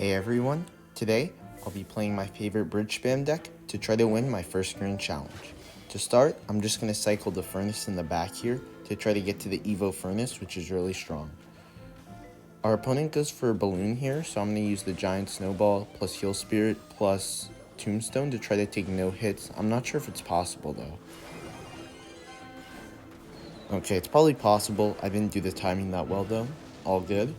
Hey everyone, today I'll be playing my favorite bridge spam deck to try to win my first green challenge. To start, I'm just going to cycle the furnace in the back here to try to get to the Evo Furnace, which is really strong. Our opponent goes for a balloon here, so I'm going to use the giant snowball plus heal spirit plus tombstone to try to take no hits. I'm not sure if it's possible though. Okay, it's probably possible. I didn't do the timing that well though. All good.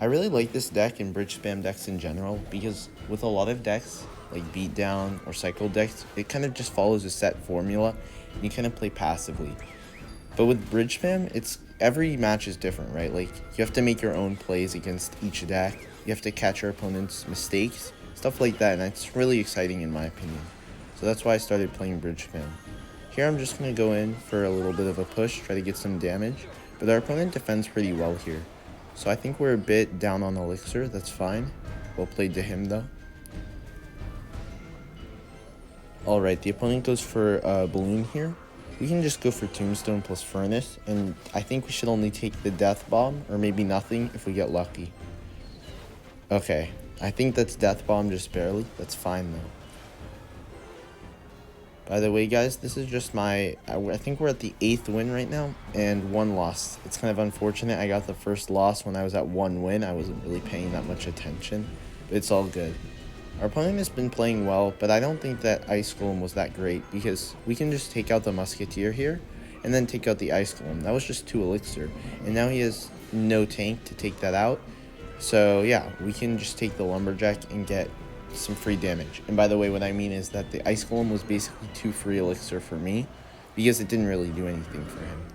I really like this deck and bridge spam decks in general because with a lot of decks like beatdown or cycle decks, it kind of just follows a set formula and you kind of play passively. But with bridge spam, it's every match is different, right? Like you have to make your own plays against each deck. You have to catch your opponent's mistakes, stuff like that, and it's really exciting in my opinion. So that's why I started playing bridge spam. Here I'm just going to go in for a little bit of a push, try to get some damage, but our opponent defends pretty well here. So I think we're a bit down on elixir, that's fine. Well played to him though. Alright, the opponent goes for a balloon here. We can just go for tombstone plus furnace, and I think we should only take the death bomb, or maybe nothing if we get lucky. Okay, I think that's death bomb just barely, that's fine though. By the way guys, this is just I think we're at the 8th win right now, and 1 loss. It's kind of unfortunate. I got the first loss when I was at 1 win. I wasn't really paying that much attention, but it's all good. Our opponent has been playing well, but I don't think that Ice Golem was that great, because we can just take out the Musketeer here, and then take out the Ice Golem. That was just 2 elixir, and now he has no tank to take that out. So yeah, we can just take the Lumberjack and get some free damage. And by the way, what I mean is that the Ice Golem was basically 2 free elixir for me because it didn't really do anything for him.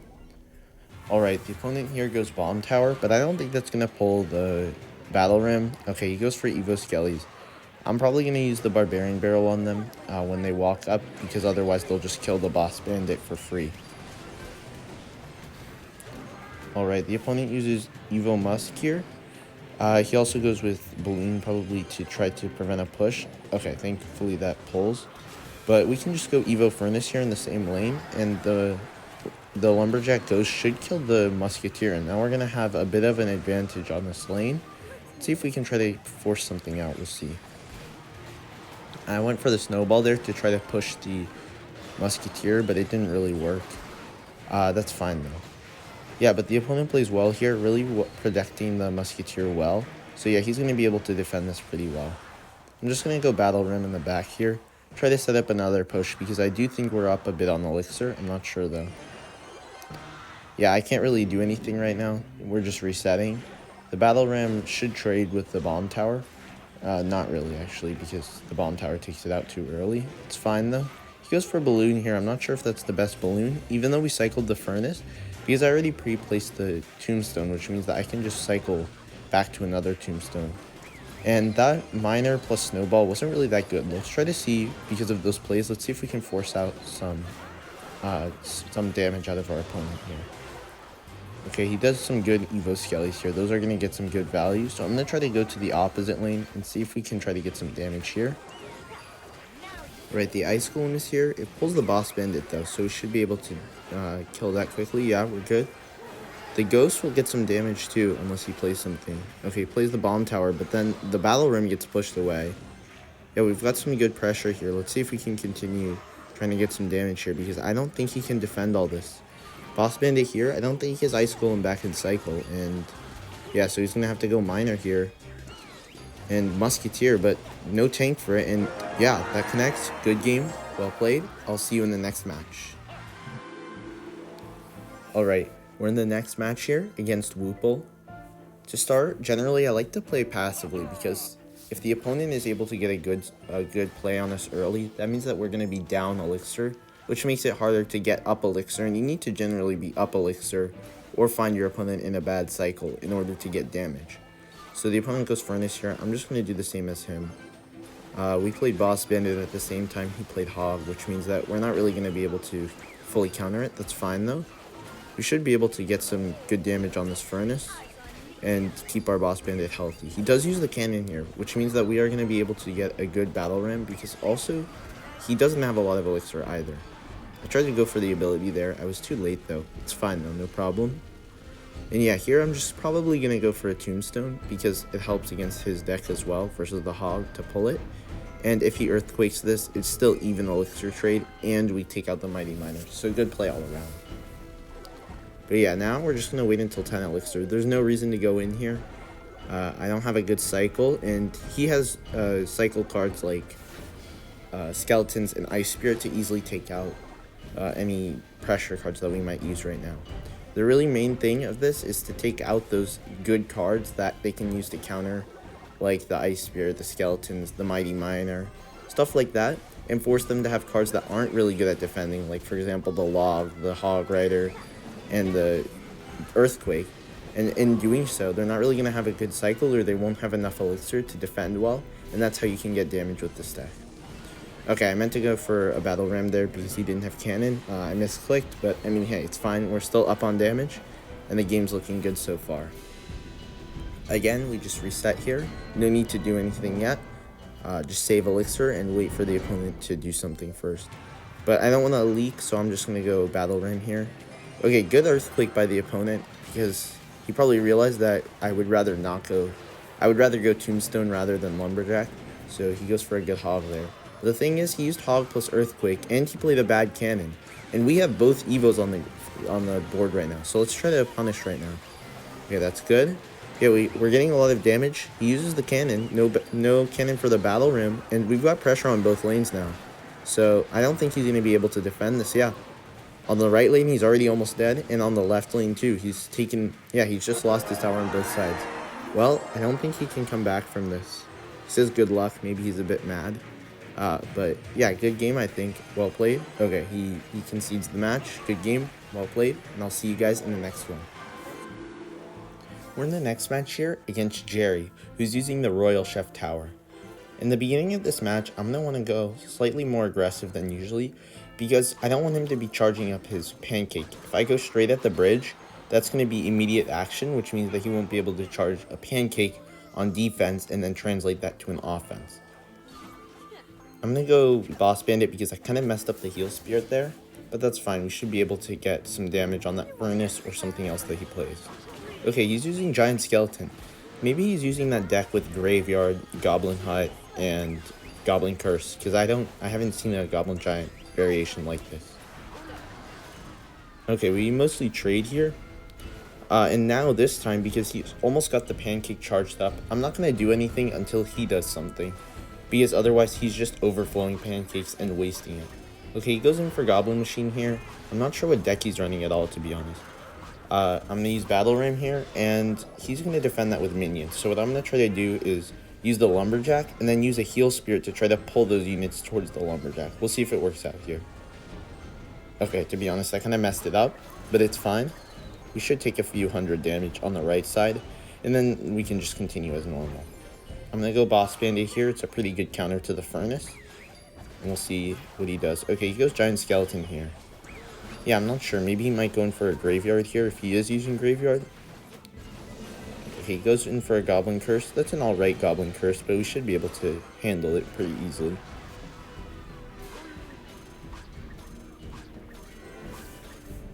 Alright, the opponent here goes Bomb Tower, but I don't think that's going to pull the Battle Ram. Okay, he goes for Evo Skellies. I'm probably going to use the Barbarian Barrel on them when they walk up, because otherwise they'll just kill the Boss Bandit for free. Alright, the opponent uses Evo Musk here. He also goes with balloon probably to try to prevent a push. Okay, thankfully that pulls. But we can just go Evo Furnace here in the same lane, and the Lumberjack ghost should kill the Musketeer, and now we're going to have a bit of an advantage on this lane. Let's see if we can try to force something out, we'll see. I went for the snowball there to try to push the Musketeer, but it didn't really work. That's fine though. Yeah, but the opponent plays well here, really protecting the Musketeer well. So yeah, he's going to be able to defend this pretty well. I'm just going to go Battle Ram in the back here. Try to set up another push, because I do think we're up a bit on elixir. I'm not sure though. Yeah, I can't really do anything right now. We're just resetting. The Battle Ram should trade with the Bomb Tower. Not really, actually, because the Bomb Tower takes it out too early. It's fine though. He goes for a balloon here. I'm not sure if that's the best balloon, even though we cycled the furnace, because I already pre-placed the tombstone, which means that I can just cycle back to another tombstone. And that miner plus snowball wasn't really that good. Let's try to see, because of those plays, let's see if we can force out some damage out of our opponent here. Okay, he does some good Evo Skellies here. Those are going to get some good value. So I'm going to try to go to the opposite lane and see if we can try to get some damage here. Right, the Ice Golem is here. It pulls the Boss Bandit though, so we should be able to kill that quickly. Yeah, we're good. The Ghost will get some damage too, unless he plays something. Okay, he plays the Bomb Tower, but then the Battle Ram gets pushed away. Yeah, we've got some good pressure here. Let's see if we can continue trying to get some damage here, because I don't think he can defend all this. Boss Bandit here, I don't think he has Ice Golem back in cycle, and yeah, so he's going to have to go Miner here. And Musketeer, but no tank for it, and yeah, that connects. Good game, well played. I'll see you in the next match. Alright, we're in the next match here against Woople. To start, generally I like to play passively, because if the opponent is able to get a good play on us early, that means that we're going to be down elixir, which makes it harder to get up elixir, and you need to generally be up elixir or find your opponent in a bad cycle in order to get damage. So the opponent goes Furnace here. I'm just going to do the same as him. We played Boss Bandit at the same time he played Hog, which means that we're not really going to be able to fully counter it. That's fine though. We should be able to get some good damage on this Furnace and keep our Boss Bandit healthy. He does use the cannon here, which means that we are going to be able to get a good Battle Ram, because also he doesn't have a lot of elixir either. I tried to go for the ability there. I was too late though. It's fine though, no problem. And yeah, here I'm just probably going to go for a Tombstone because it helps against his deck as well versus the Hog to pull it. And if he Earthquakes this, it's still even elixir trade, and we take out the Mighty Miner. So good play all around. But yeah, now we're just going to wait until 10 elixir. There's no reason to go in here. I don't have a good cycle, and he has cycle cards like Skeletons and Ice Spirit to easily take out any pressure cards that we might use right now. The really main thing of this is to take out those good cards that they can use to counter, like the Ice Spirit, the Skeletons, the Mighty Miner, stuff like that, and force them to have cards that aren't really good at defending, like for example the Log, the Hog Rider, and the Earthquake. And in doing so, they're not really going to have a good cycle, or they won't have enough elixir to defend well, and that's how you can get damage with this deck. Okay, I meant to go for a Battle Ram there because he didn't have cannon. I misclicked, but I mean, hey, it's fine. We're still up on damage, and the game's looking good so far. Again, we just reset here. No need to do anything yet. Just save elixir and wait for the opponent to do something first. But I don't want to leak, so I'm just going to go Battle Ram here. Okay, good Earthquake by the opponent because he probably realized that I would rather go Tombstone rather than Lumberjack, so he goes for a good Hog there. The thing is, he used Hog plus Earthquake, and he played a bad cannon. And we have both Evos on the board right now, so let's try to punish right now. Okay, that's good. Yeah, we're getting a lot of damage. He uses the cannon, no cannon for the Battle Ram, and we've got pressure on both lanes now. So I don't think he's going to be able to defend this, yeah. On the right lane, he's already almost dead, and on the left lane too. He's just lost his tower on both sides. Well, I don't think he can come back from this. He says good luck, maybe he's a bit mad. But yeah, good game, I think. Well played. Okay, he concedes the match. Good game, well played, and I'll see you guys in the next one. We're in the next match here against Jerry, who's using the Royal Chef Tower. In the beginning of this match, I'm going to want to go slightly more aggressive than usually, because I don't want him to be charging up his pancake. If I go straight at the bridge, that's going to be immediate action, which means that he won't be able to charge a pancake on defense and then translate that to an offense. I'm going to go Boss Bandit because I kind of messed up the Heal Spirit there, but that's fine. We should be able to get some damage on that Furnace or something else that he plays. Okay, he's using Giant Skeleton. Maybe he's using that deck with Graveyard, Goblin Hut, and Goblin Curse, because I haven't seen a Goblin Giant variation like this. Okay, we mostly trade here. And now this time, because he's almost got the pancake charged up, I'm not going to do anything until he does something, because otherwise he's just overflowing pancakes and wasting it. Okay, he goes in for Goblin Machine here. I'm not sure what deck he's running at all, to be honest. I'm going to use Battle Ram here, and he's going to defend that with minions. So what I'm going to try to do is use the Lumberjack, and then use a Heal Spirit to try to pull those units towards the Lumberjack. We'll see if it works out here. Okay, to be honest, I kind of messed it up, but it's fine. We should take a few hundred damage on the right side, and then we can just continue as normal. I'm going to go Boss Bandit here. It's a pretty good counter to the Furnace, and we'll see what he does. Okay, he goes Giant Skeleton here. Yeah, I'm not sure. Maybe he might go in for a Graveyard here if he is using Graveyard. Okay, he goes in for a Goblin Curse. That's an alright Goblin Curse, but we should be able to handle it pretty easily.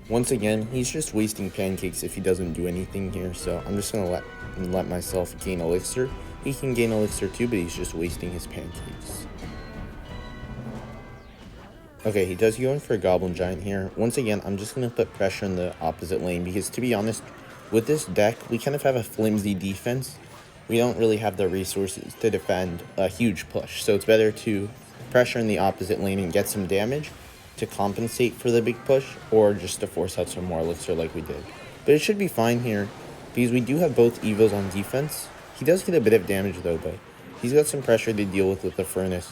Once again, he's just wasting pancakes if he doesn't do anything here, so I'm just going to let myself gain elixir. He can gain elixir too, but he's just wasting his pancakes. Okay, he does go in for a Goblin Giant here. Once again, I'm just going to put pressure in the opposite lane because, to be honest, with this deck, we kind of have a flimsy defense. We don't really have the resources to defend a huge push, so it's better to pressure in the opposite lane and get some damage to compensate for the big push, or just to force out some more elixir like we did. But it should be fine here because we do have both Evos on defense. He does get a bit of damage though, but he's got some pressure to deal with the Furnace.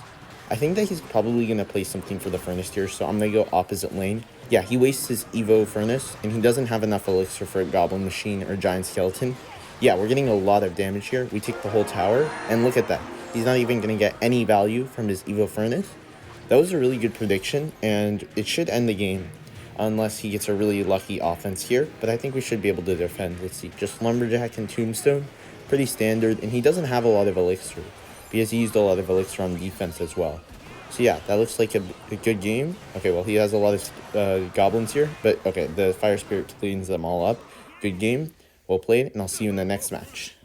I think that he's probably going to play something for the Furnace here, so I'm going to go opposite lane. Yeah, he wastes his Evo Furnace, and he doesn't have enough elixir for a Goblin Machine or Giant Skeleton. Yeah, we're getting a lot of damage here. We take the whole tower, and look at that. He's not even going to get any value from his Evo Furnace. That was a really good prediction, and it should end the game, unless he gets a really lucky offense here, but I think we should be able to defend. Let's see, just Lumberjack and Tombstone, pretty standard, and he doesn't have a lot of elixir, because he used a lot of elixir on defense as well. So yeah, that looks like a good game. Okay, well, he has a lot of goblins here, but okay, the Fire Spirit cleans them all up. Good game. Well played, and I'll see you in the next match.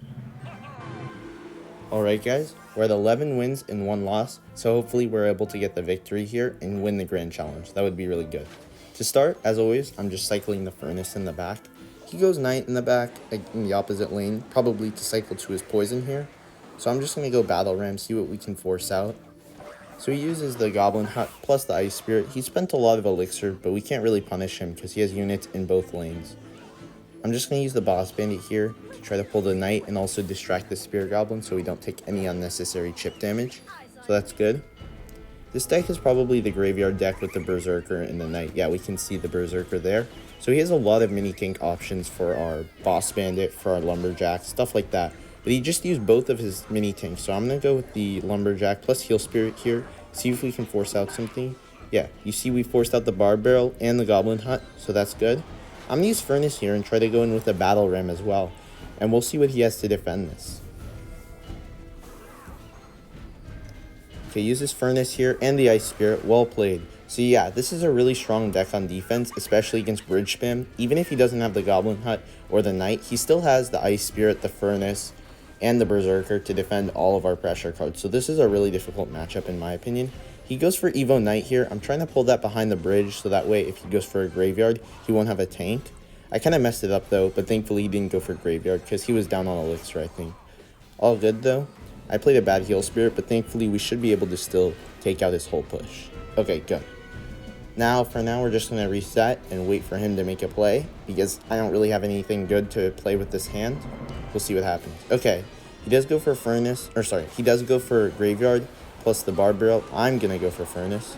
Alright guys, we're at 11 wins and 1 loss, so hopefully we're able to get the victory here and win the grand challenge. That would be really good. To start, as always, I'm just cycling the Furnace in the back. He goes Knight in the back, in the opposite lane, probably to cycle to his poison here. So I'm just going to go Battle Ram, see what we can force out. So he uses the Goblin Hut plus the Ice Spirit. He spent a lot of elixir, but we can't really punish him because he has units in both lanes. I'm just going to use the Boss Bandit here to try to pull the Knight and also distract the Spear Goblin so we don't take any unnecessary chip damage. So that's good. This deck is probably the graveyard deck with the Berserker and the Knight. Yeah, we can see the Berserker there. So he has a lot of mini tank options for our Boss Bandit, for our Lumberjack, stuff like that. But he just used both of his mini tanks. So I'm going to go with the Lumberjack plus Heal Spirit here. See if we can force out something. Yeah, you see we forced out the Barb Barrel and the Goblin Hut. So that's good. I'm going to use Furnace here and try to go in with a Battle Ram as well. And we'll see what he has to defend this. Okay, use his Furnace here and the Ice Spirit. Well played. So yeah, this is a really strong deck on defense, especially against bridge spam. Even if he doesn't have the Goblin Hut or the Knight, he still has the Ice Spirit, the Furnace, and the Berserker to defend all of our pressure cards. So this is a really difficult matchup in my opinion. He goes for Evo Knight here. I'm trying to pull that behind the bridge so that way if he goes for a graveyard, he won't have a tank. I kind of messed it up though, but thankfully he didn't go for graveyard because he was down on elixir, I think. All good though. I played a bad Heal Spirit, but thankfully we should be able to still take out his whole push. Okay, good. For now, we're just going to reset and wait for him to make a play because I don't really have anything good to play with this hand. We'll see what happens. Okay, he does go for Furnace, he does go for Graveyard plus the Barb Barrel. I'm going to go for Furnace.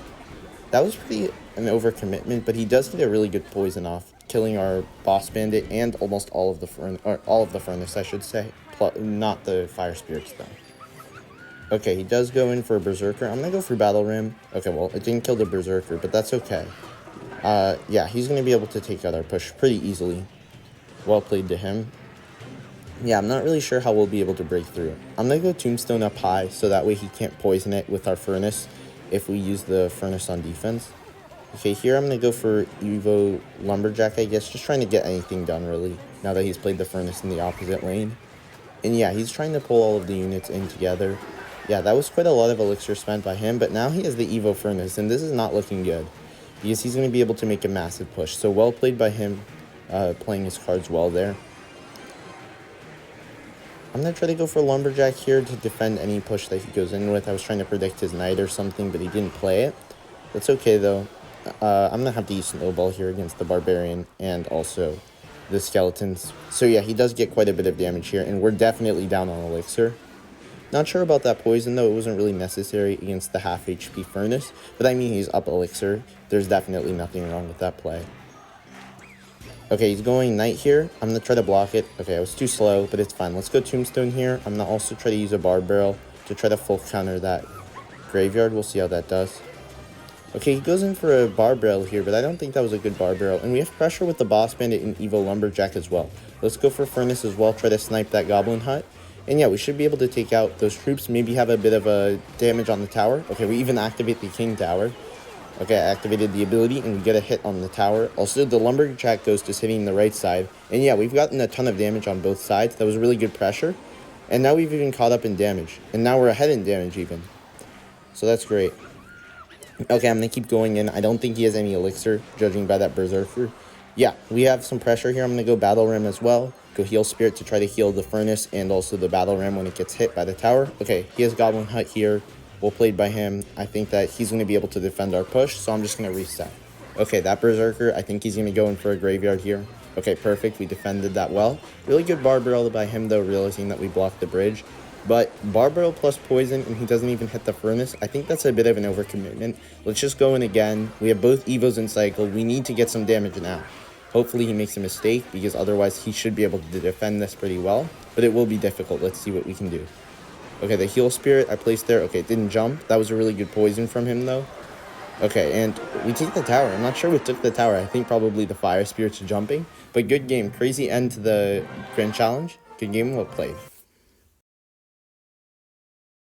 That was pretty an overcommitment, but he does get a really good poison off, killing our Boss Bandit and almost all of the Furnace, I should say. Not the Fire Spirits, though. Okay, he does go in for a Berserker. I'm going to go for Battle Ram. Okay, well, it didn't kill the Berserker, but that's okay. Yeah, he's going to be able to take out our push pretty easily. Well played to him. Yeah, I'm not really sure how we'll be able to break through it. I'm going to go Tombstone up high, so that way he can't poison it with our Furnace if we use the Furnace on defense. Okay, here I'm going to go for Evo Lumberjack, I guess, just trying to get anything done, really, now that he's played the Furnace in the opposite lane. And yeah, he's trying to pull all of the units in together. Yeah, that was quite a lot of elixir spent by him, but now he has the Evo Furnace, and this is not looking good because he's going to be able to make a massive push. So well played by him, playing his cards well there. I'm going to try to go for Lumberjack here to defend any push that he goes in with. I was trying to predict his Knight or something, but he didn't play it. That's okay, though. I'm going to have to use Snowball here against the Barbarian and also the Skeletons. So yeah, he does get quite a bit of damage here, and we're definitely down on elixir. Not sure about that poison, though. It wasn't really necessary against the half HP Furnace. But I mean, he's up elixir. There's definitely nothing wrong with that play. Okay, he's going Knight here. I'm going to try to block it. Okay, I was too slow, but it's fine. Let's go Tombstone here. I'm going to also try to use a Barb Barrel to try to full counter that Graveyard. We'll see how that does. Okay, he goes in for a Barb Barrel here, but I don't think that was a good Barb Barrel. And we have pressure with the Boss Bandit and Evo Lumberjack as well. Let's go for Furnace as well. Try to snipe that Goblin Hut. And yeah, we should be able to take out those troops, maybe have a bit of a damage on the tower. Okay, we even activate the King Tower. Okay, I activated the ability, and we get a hit on the tower. Also, the Lumberjack Ghost is hitting the right side. And yeah, we've gotten a ton of damage on both sides. That was really good pressure. And now we've even caught up in damage. And now we're ahead in damage even. So that's great. Okay, I'm going to keep going in. I don't think he has any elixir, judging by that Berserker. Yeah, we have some pressure here. I'm going to go Battle Ram as well. Go Heal Spirit to try to heal the Furnace and also the Battle Ram when it gets hit by the tower. Okay, he has Goblin Hut here. Well played by him. I think that he's going to be able to defend our push, so I'm just going to reset. Okay, that Berserker, I think he's going to go in for a Graveyard here. Okay, perfect. We defended that well. Really good Barb Barrel by him, though, realizing that we blocked the bridge. But Barb Barrel plus poison, and he doesn't even hit the Furnace. I think that's a bit of an overcommitment. Let's just go in again. We have both Evos in cycle. We need to get some damage now. Hopefully he makes a mistake, because otherwise he should be able to defend this pretty well. But it will be difficult. Let's see what we can do. Okay, the Heal Spirit I placed there. Okay, it didn't jump. That was a really good poison from him, though. Okay, and we take the tower. I'm not sure we took the tower. I think probably the Fire Spirits are jumping. But good game. Crazy end to the Grand Challenge. Good game. Well played.